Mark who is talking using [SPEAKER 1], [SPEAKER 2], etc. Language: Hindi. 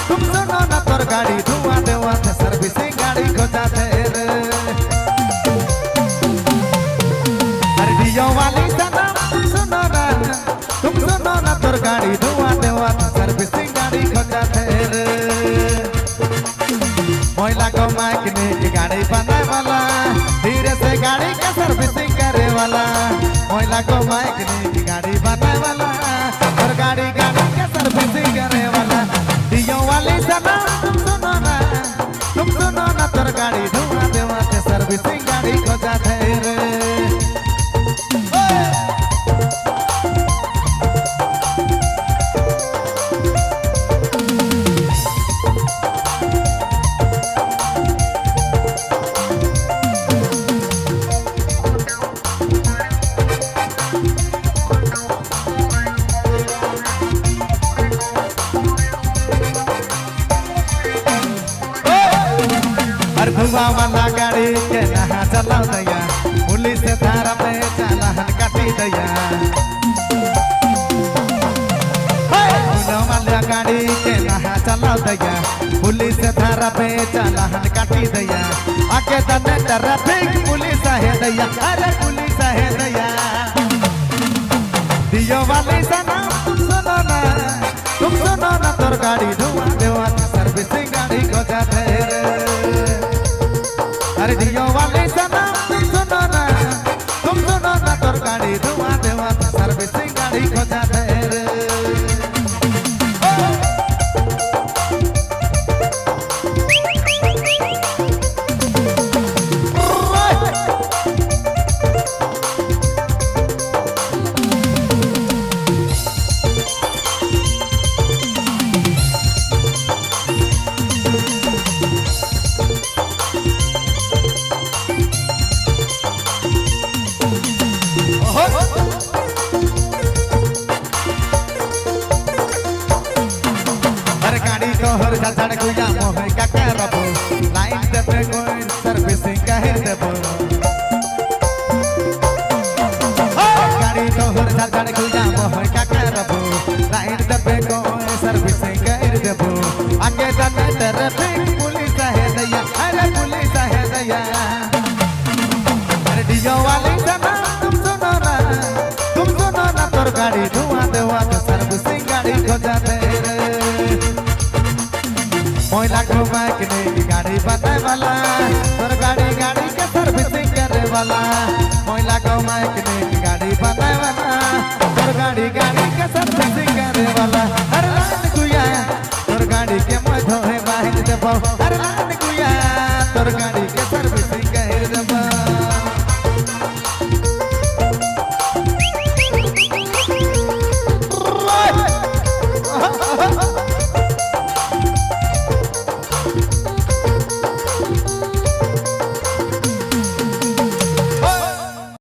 [SPEAKER 1] गाड़ी धुआं देवा थे सर्विसिंग गाड़ी को जाते रे अरे डियो वाली सनम सुनो ना तुम सुनो ना तोर गाड़ी धुआं देवा थे सर्विसिंग गाड़ी को जाते रे मोइला को मैकेनिक गाड़ी बनाए वाला धीरे से गाड़ी का सर्विसिंग करे वाला मोइला को मैकेनिक गाड़ी बनाए वाला और गाड़ी का सर्विसिंग करे वाला डियो वाली सनम तुम सुनो ना तोर गाड़ी धुआं देवा थे सर्विसिंग गाड़ी को जाते रे धुआं वाला गाड़ी के नहा चला दैया पुलिस थारा पे चालान काटी दैया धुआं वाला गाड़ी के नहा चला दैया पुलिस थारा पे चालान काटी दैया आके तने ट्रैफिक पुलिस है दैया अरे पुलिस है दैया दियो वाली सनम तुम सुनो ना तोर गाड़ी धुआं देवा सर्विसिंग गाड़ी को जाते रे अरे दियो वाले सनम तुम सुनो ना तोर गाड़ी धुआं देवा सर्विसिंग गाड़ी को जाते रे तोहर झड़ गुया मोह का करबो लाइन देबे कोई सर्विसिंग कहे देबो गाड़ी तोहर झड़ गुया मोह का करबो लाइन देबे कोई सर्विसिंग कहे देबो आगे तने ट्रैफिक पुलिस है दैया अरे पुलिस है दैया अरे डियो वाली सनम तुम सुनो ना तोर गाड़ी धुआं देवा सर्विसिंग गाड़ी को जाते रे मोइला को मैकेनिक गाड़ी बनाए वाला तोर गाड़ी के सर्विसिंग करे वाला मोइला को मैकेनिक गाड़ी बनाए वाला तोर गाड़ी के सर्विसिंग